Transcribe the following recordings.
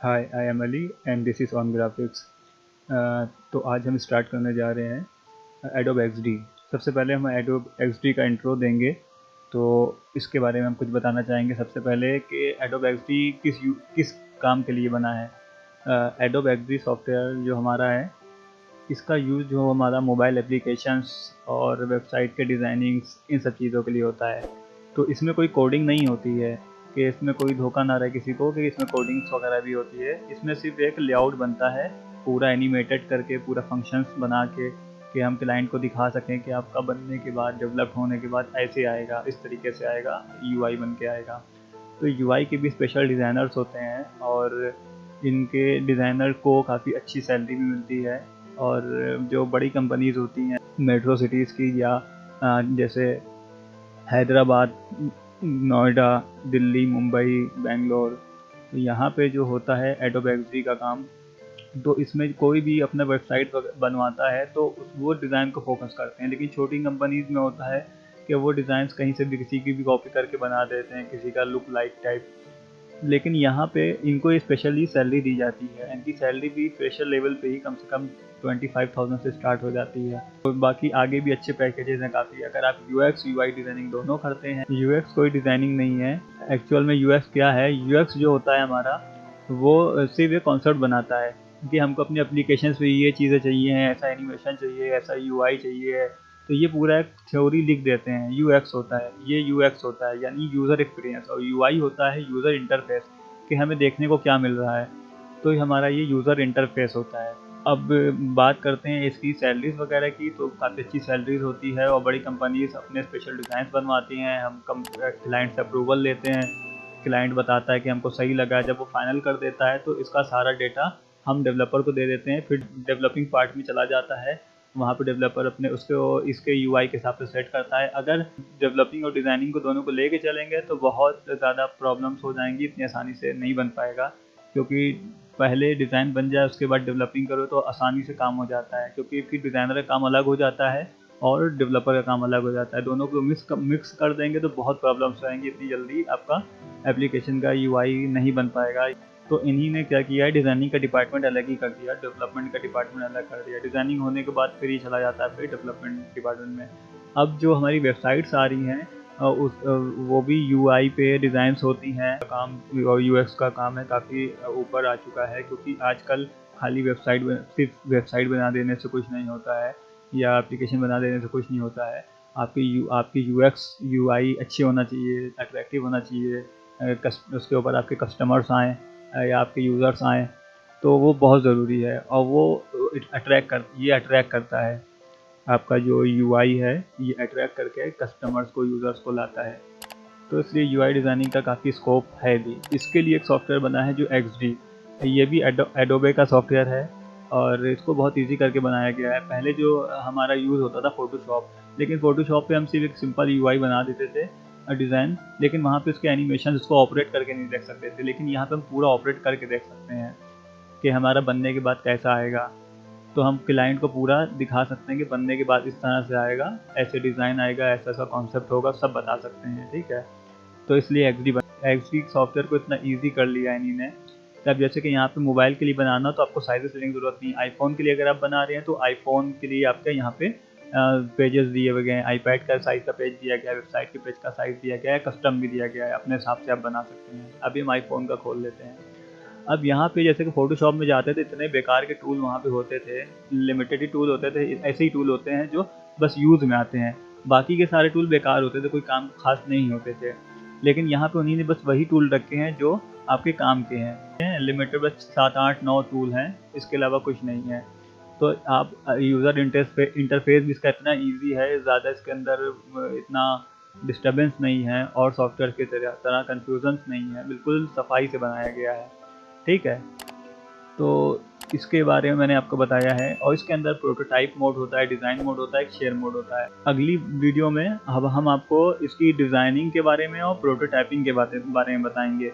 Hi, I am Ali and this is on graphics. तो आज हम स्टार्ट करने जा रहे हैं एडोब एक्सडी। सबसे पहले हम एडोब एक्सडी का इंट्रो देंगे, तो इसके बारे में हम कुछ बताना चाहेंगे। सबसे पहले कि एडोब एक्सडी किस काम के लिए बना है। एडोब एक्सडी सॉफ्टवेयर जो हमारा है, इसका यूज़ जो हमारा मोबाइल एप्लीकेशंस और वेबसाइट के डिज़ाइनिंग्स इन सब चीज़ों के लिए होता है। तो इसमें कोई कोडिंग नहीं होती है, कि इसमें कोई धोखा ना रहे किसी को कि इसमें कोडिंग्स वगैरह भी होती है। इसमें सिर्फ एक लेआउट बनता है, पूरा एनिमेटेड करके, पूरा फंक्शंस बना के, कि हम क्लाइंट को दिखा सकें कि आपका बनने के बाद, डेवलप होने के बाद ऐसे आएगा, इस तरीके से आएगा, यूआई बन के आएगा। तो यूआई के भी स्पेशल डिज़ाइनर्स होते हैं और इनके डिज़ाइनर को काफ़ी अच्छी सैलरी भी मिलती है। और जो बड़ी कंपनीज़ होती हैं मेट्रो सिटीज़ की, या जैसे हैदराबाद, नोएडा, दिल्ली, मुंबई, बेंगलोर, तो यहाँ पे जो होता है एडोब एक्सडी का काम, तो इसमें कोई भी अपना वेबसाइट बनवाता है तो वो डिज़ाइन को फोकस करते हैं। लेकिन छोटी कंपनीज़ में होता है कि वो डिज़ाइंस कहीं से भी किसी की भी कॉपी करके बना देते हैं, किसी का लुक लाइक टाइप। लेकिन यहाँ पे इनको स्पेशली सैलरी दी जाती है। इनकी सैलरी भी फ्रेशर लेवल पे ही कम से कम 25,000 से स्टार्ट हो जाती है। तो बाकी आगे भी अच्छे पैकेजेस हैं काफ़ी। अगर आप यूएक्स यूआई डिज़ाइनिंग दोनों करते हैं, यूएक्स कोई डिज़ाइनिंग नहीं है एक्चुअल में। यूएक्स क्या है? यूएक्स जो होता है हमारा, वो सिर्फ एक कॉन्सेप्ट बनाता है कि हमको अपनी एप्लीकेशन पे ये चीज़ें चाहिए हैं, ऐसा एनिमेशन चाहिए, ऐसा यूआई चाहिए। तो ये पूरा एक थ्योरी लिख देते हैं। यूएक्स होता है, ये यूएक्स होता है यानी यूज़र एक्सपीरियंस, और यूआई होता है यूज़र इंटरफेस, कि हमें देखने को क्या मिल रहा है। तो हमारा ये यूज़र इंटरफेस होता है। अब बात करते हैं इसकी सैलरीज वगैरह की, तो काफ़ी अच्छी सैलरीज होती है और बड़ी कंपनीज अपने स्पेशल डिज़ाइन बनवाती हैं। हम क्लाइंट से अप्रूवल लेते हैं, क्लाइंट बताता है कि हमको सही लगा। जब वो फाइनल कर देता है तो इसका सारा डेटा हम डेवलपर को दे देते हैं। फिर डेवलपिंग पार्ट में चला जाता है, वहाँ पे डेवलपर अपने इसके यूआई के हिसाब से सेट करता है। अगर डेवलपिंग और डिज़ाइनिंग को दोनों को लेके चलेंगे तो बहुत ज़्यादा प्रॉब्लम्स हो जाएंगी, इतनी आसानी से नहीं बन पाएगा। क्योंकि पहले डिज़ाइन बन जाए उसके बाद डेवलपिंग करो तो आसानी से काम हो जाता है, क्योंकि फिर डिज़ाइनर का काम अलग हो जाता है और डेवलपर का काम अलग हो जाता है। दोनों को मिक्स कर देंगे तो बहुत प्रॉब्लम्स आएंगी, इतनी जल्दी आपका एप्लीकेशन का यूआई नहीं बन पाएगा। तो इन्हीं ने क्या किया है, डिज़ाइनिंग का डिपार्टमेंट अलग ही कर दिया, डेवलपमेंट का डिपार्टमेंट अलग कर दिया। डिज़ाइनिंग होने के बाद फिर ही चला जाता है फिर डेवलपमेंट डिपार्टमेंट में। अब जो हमारी वेबसाइट्स आ रही हैं वो भी यूआई पे डिज़ाइंस होती हैं। काम और यूएक्स का काम है काफ़ी ऊपर आ चुका है, क्योंकि आजकल खाली सिर्फ वेबसाइट बना देने से कुछ नहीं होता है, या एप्लीकेशन बना देने से कुछ नहीं होता है। आपकी यूएक्स यूआई अच्छी होना चाहिए, अट्रैक्टिव होना चाहिए। उसके ऊपर आपके कस्टमर्स आएँ या आपके यूज़र्स आएँ, तो वो बहुत ज़रूरी है। और वो अट्रैक्ट करता है। आपका जो यूआई है ये अट्रैक्ट करके कस्टमर्स को, यूज़र्स को लाता है। तो इसलिए यूआई डिज़ाइनिंग का काफ़ी स्कोप है भी। इसके लिए एक सॉफ्टवेयर बना है जो एक्सडी, ये भी एडोबे का सॉफ्टवेयर है और इसको बहुत इजी करके बनाया गया है। पहले जो हमारा यूज़ होता था फ़ोटोशॉप, लेकिन फ़ोटोशॉप पे हम सिर्फ एक सिंपल यूआई बना देते थे डिज़ाइन, लेकिन वहाँ पे उसके एनिमेशन उसको ऑपरेट करके नहीं देख सकते थे। लेकिन यहाँ पे हम पूरा ऑपरेट करके देख सकते हैं कि हमारा बनने के बाद कैसा आएगा। तो हम क्लाइंट को पूरा दिखा सकते हैं कि बनने के बाद इस तरह से आएगा, ऐसे डिज़ाइन आएगा, ऐसा ऐसा कॉन्सेप्ट होगा, सब बता सकते हैं। ठीक है, तो इसलिए एक्सडी सॉफ्टवेयर को इतना ईजी कर लिया है इन्हीं ने। तब जैसे कि यहाँ पे मोबाइल के लिए बनाना तो आपको साइजेस लेने की ज़रूरत नहीं। आईफोन के लिए अगर आप बना रहे हैं तो आईफोन के लिए आपके यहाँ पे पेजेस दिए हुए गए हैं। आईपैड का साइज़ का पेज दिया गया है, वेबसाइट के पेज का साइज़ दिया गया है, कस्टम भी दिया गया है, अपने हिसाब से आप बना सकते हैं। अभी हम आईफोन का खोल लेते हैं। अब यहाँ पे जैसे कि फ़ोटोशॉप में जाते थे, इतने बेकार के टूल वहाँ पे होते थे, लिमिटेड ही टूल होते थे। ऐसे ही टूल होते हैं जो बस यूज़ में आते हैं, बाकी के सारे टूल बेकार होते थे, कोई काम खास नहीं होते थे। लेकिन यहाँ पे उन्हीं ने बस वही टूल रखे हैं जो आपके काम के हैं। लिमिटेड बस 7, 8, 9 टूल हैं, इसके अलावा कुछ नहीं है। तो आप यूज़र इंटरफेस भी इसका इतना ईजी है, ज़्यादा इसके अंदर इतना डिस्टर्बेंस नहीं है और सॉफ्टवेयर की तरह कन्फ्यूजन्स नहीं है, बिल्कुल सफाई से बनाया गया है। ठीक है, तो इसके बारे में मैंने आपको बताया है। और इसके अंदर प्रोटोटाइप मोड होता है, डिज़ाइन मोड होता है, एक शेयर मोड होता है। अगली वीडियो में अब हम आपको इसकी डिज़ाइनिंग के बारे में और प्रोटोटाइपिंग के बारे में बताएंगे।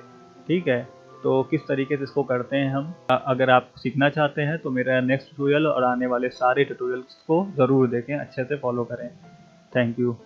ठीक है, तो किस तरीके से इसको करते हैं हम। अगर आप सीखना चाहते हैं तो मेरा नेक्स्ट ट्यूटोरियल और आने वाले सारे ट्यूटोरियल्स को ज़रूर देखें, अच्छे से फॉलो करें। Thank you.